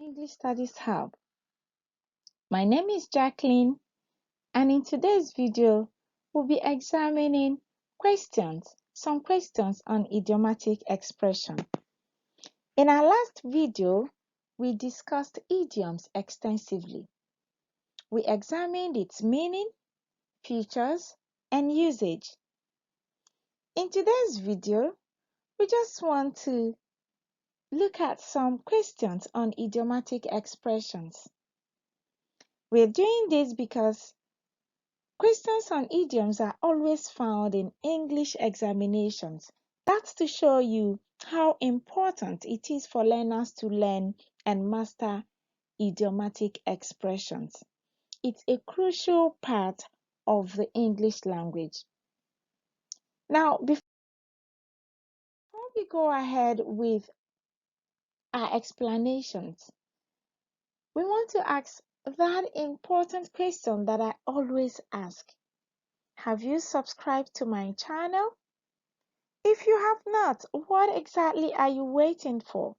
English Studies Hub. My name is Jacqueline, and in today's video, we'll be examining some questions on idiomatic expression. In our last video, we discussed idioms extensively. We examined its meaning, features, and usage. In today's video, we just want to look at some questions on idiomatic expressions. We're doing this because questions on idioms are always found in English examinations. That's to show you how important it is for learners to learn and master idiomatic expressions. It's a crucial part of the English language. Now, before we go ahead with our explanations, we want to ask that important question that I always ask. Have you subscribed to my channel? If you have not, what exactly are you waiting for?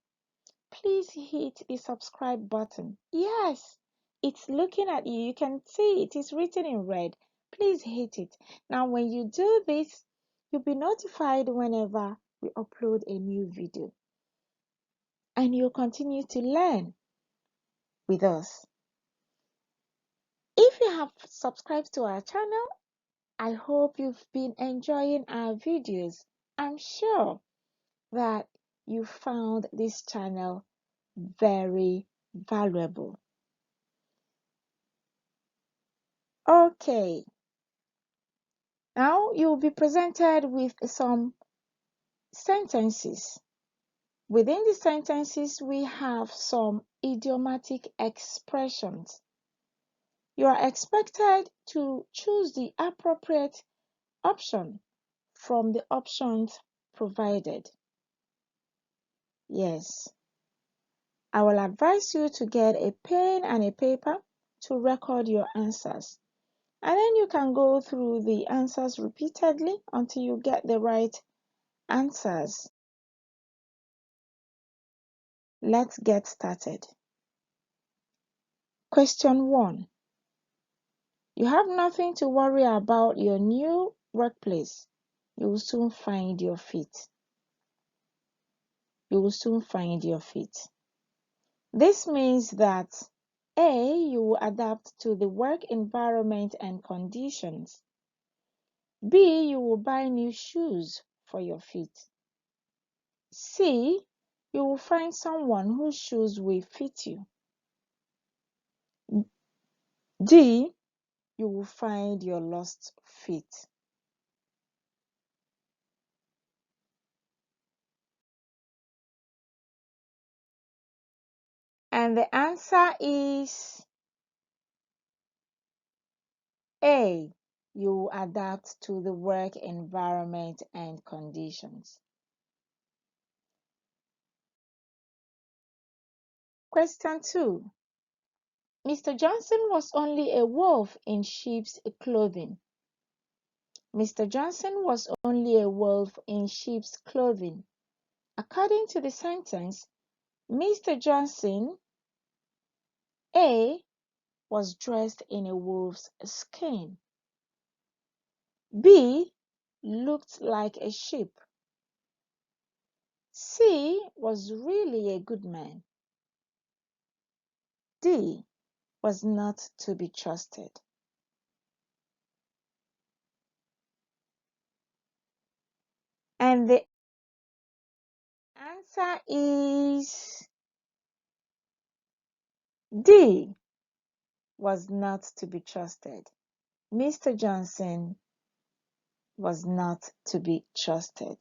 Please hit the subscribe button. Yes, it's looking at you. You can see it is written in red. Please hit it. Now, when you do this, you'll be notified whenever we upload a new video. And you'll continue to learn with us. If you have subscribed to our channel, I hope you've been enjoying our videos. I'm sure that you found this channel very valuable. Okay, now you'll be presented with some sentences. Within the sentences, we have some idiomatic expressions. You are expected to choose the appropriate option from the options provided. Yes, I will advise you to get a pen and a paper to record your answers. And then you can go through the answers repeatedly until you get the right answers. Let's get started. Question 1. You have nothing to worry about your new workplace. You will soon find your feet. You will soon find your feet. This means that A, you will adapt to the work environment and conditions. B, you will buy new shoes for your feet. C, you will find someone whose shoes will fit you. D, you will find your lost feet. And the answer is A, you will adapt to the work environment and conditions. Question 2. Mr. Johnson was only a wolf in sheep's clothing. Mr. Johnson was only a wolf in sheep's clothing. According to the sentence, Mr. Johnson, A, was dressed in a wolf's skin. B, looked like a sheep. C, was really a good man. D, was not to be trusted. And the answer is D, was not to be trusted. Mr. Johnson was not to be trusted.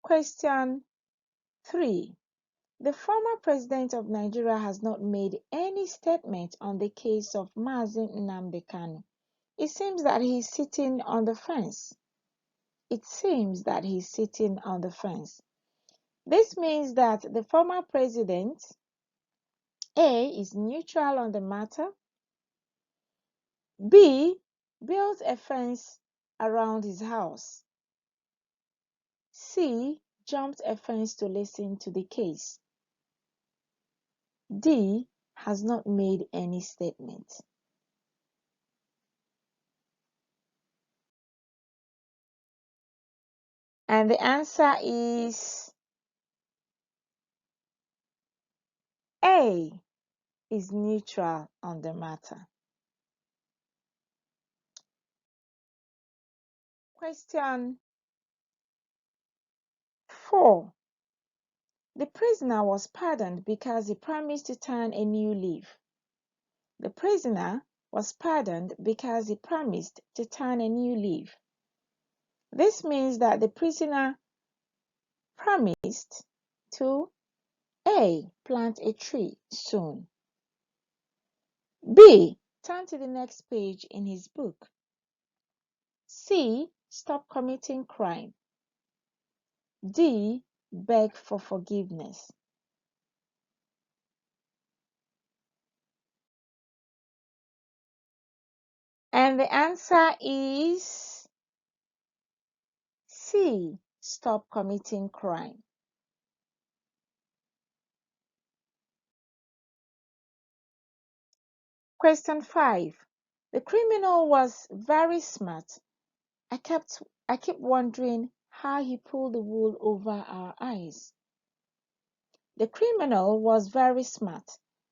Question 3. The former president of Nigeria has not made any statement on the case of Mazi Nnamdi Kanu. It seems that he's sitting on the fence. It seems that he's sitting on the fence. This means that the former president, A, is neutral on the matter. B, built a fence around his house. C, jumped a fence to listen to the case. D has not made any statement. And the answer is A is neutral on the matter. Question 4. The prisoner was pardoned because he promised to turn a new leaf. The prisoner was pardoned because he promised to turn a new leaf. This means that the prisoner promised to A. Plant a tree soon. B. Turn to the next page in his book. C. Stop committing crime. D. Beg for forgiveness. And the answer is C. Stop committing crime. Question 5. The criminal was very smart. I keep wondering how he pulled the wool over our eyes. The criminal was very smart.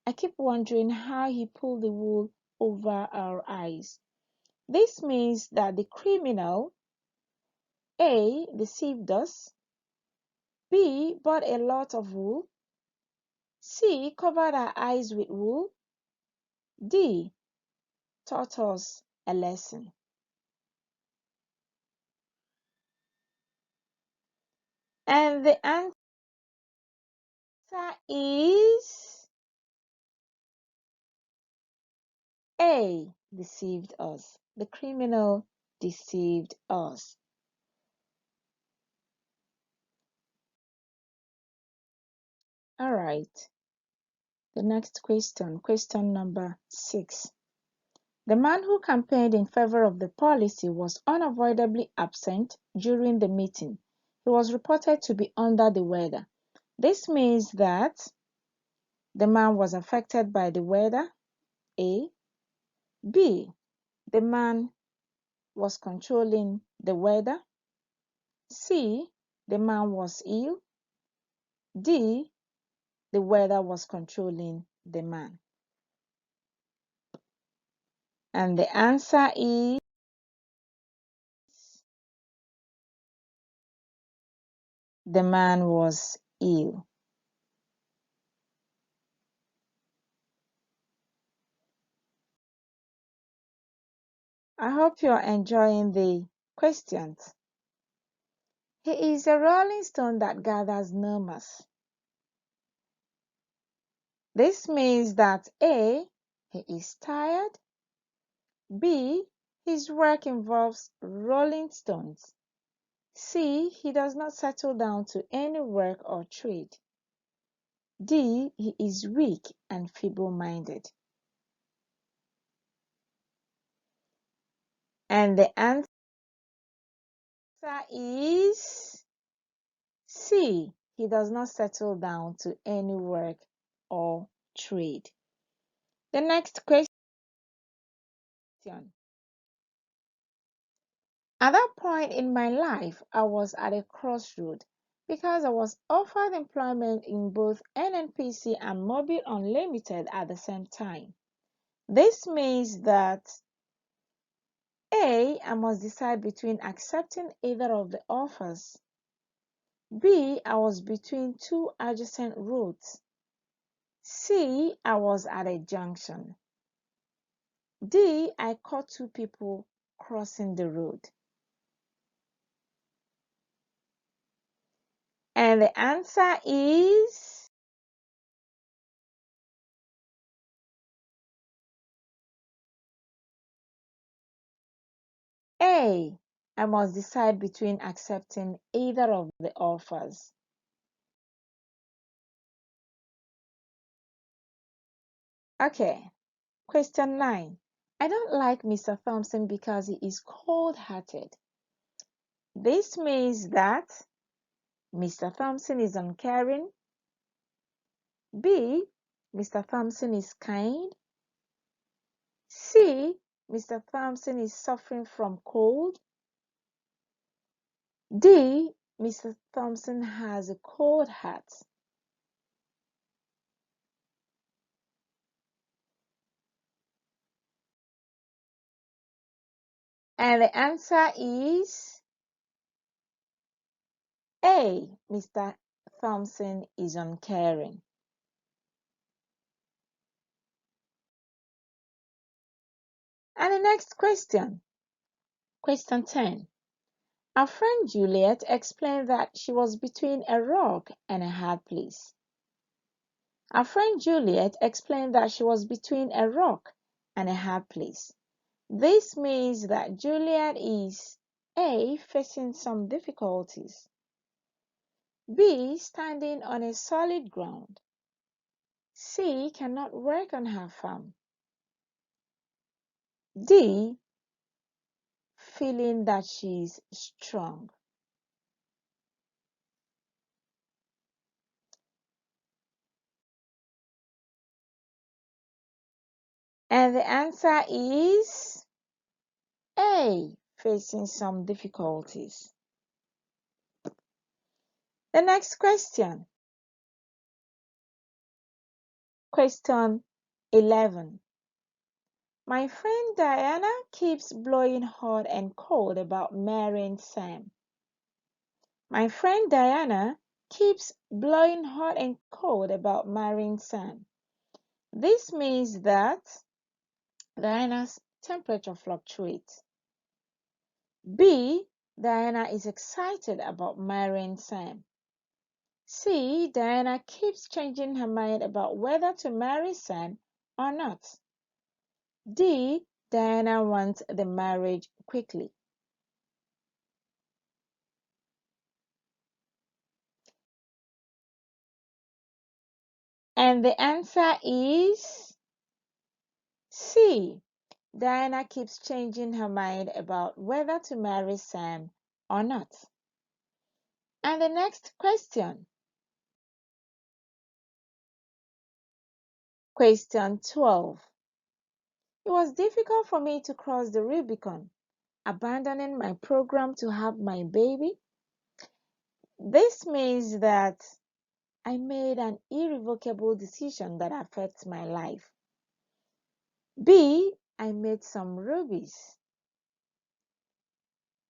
I keep wondering how he pulled the wool over our eyes. This means that the criminal A. deceived us, B. bought a lot of wool, C. covered our eyes with wool, D. taught us a lesson. And the answer is A. Deceived us. The criminal deceived us. All right. The next question, question number 6. The man who campaigned in favor of the policy was unavoidably absent during the meeting. He was reported to be under the weather. This means that the man was affected by the weather. A. B. The man was controlling the weather. C. The man was ill. D. The weather was controlling the man. And the answer is the man was ill. I hope you're enjoying the questions. He is a rolling stone that gathers no moss. This means that A. He is tired. B. His work involves rolling stones. C. He does not settle down to any work or trade. D. He is weak and feeble-minded. And the answer is C. He does not settle down to any work or trade. The next question. At that point in my life, I was at a crossroad because I was offered employment in both NNPC and Mobil Unlimited at the same time. This means that A. I must decide between accepting either of the offers. B. I was between two adjacent roads. C. I was at a junction. D. I caught two people crossing the road. And the answer is A. I must decide between accepting either of the offers. Okay, question 9. I don't like Mr. Thompson because he is cold-hearted. This means that Mr. Thompson is uncaring. B. Mr. Thompson is kind. C. Mr. Thompson is suffering from cold. D. Mr. Thompson has a cold heart. And the answer is A. Mr. Thompson is uncaring. And the next question, question 10. Our friend Juliet explained that she was between a rock and a hard place. Our friend Juliet explained that she was between a rock and a hard place. This means that Juliet is A. Facing some difficulties. B. Standing on a solid ground. C. Cannot work on her farm. D. Feeling that she is strong. And the answer is A. Facing some difficulties. The next question. Question 11. My friend Diana keeps blowing hot and cold about marrying Sam. My friend Diana keeps blowing hot and cold about marrying Sam. This means that Diana's temperature fluctuates. B. Diana is excited about marrying Sam. C. Diana keeps changing her mind about whether to marry Sam or not. D. Diana wants the marriage quickly. And the answer is C. Diana keeps changing her mind about whether to marry Sam or not. And the next question. Question 12. It was difficult for me to cross the Rubicon, abandoning my program to have my baby. This means that I made an irrevocable decision that affects my life. B. I made some rubies.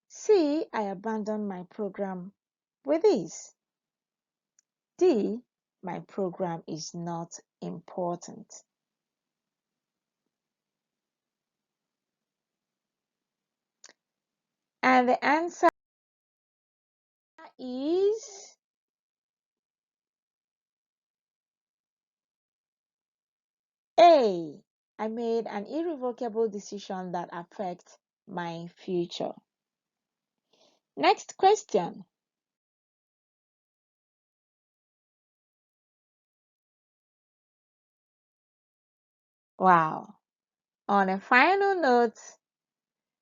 C. I abandoned my program with ease. D. My program is not important. And the answer is A. I made an irrevocable decision that affects my future. Next question. Wow. On a final note,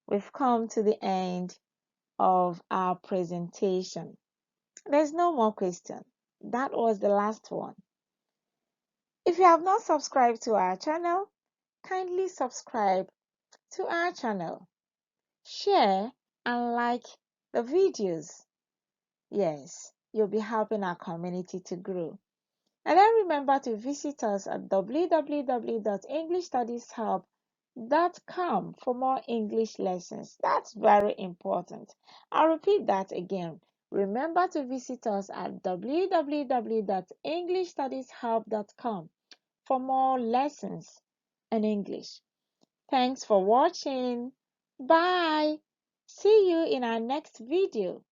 we've come to the end of our presentation. There's no more question. That was the last one. If you have not subscribed to our channel, kindly subscribe to our channel. Share and like the videos. Yes, you'll be helping our community to grow. And then remember to visit us at www.englishstudieshub.com for more English lessons. That's very important. I'll repeat that again. Remember to visit us at www.englishstudieshub.com for more lessons in English. Thanks for watching. Bye. See you in our next video.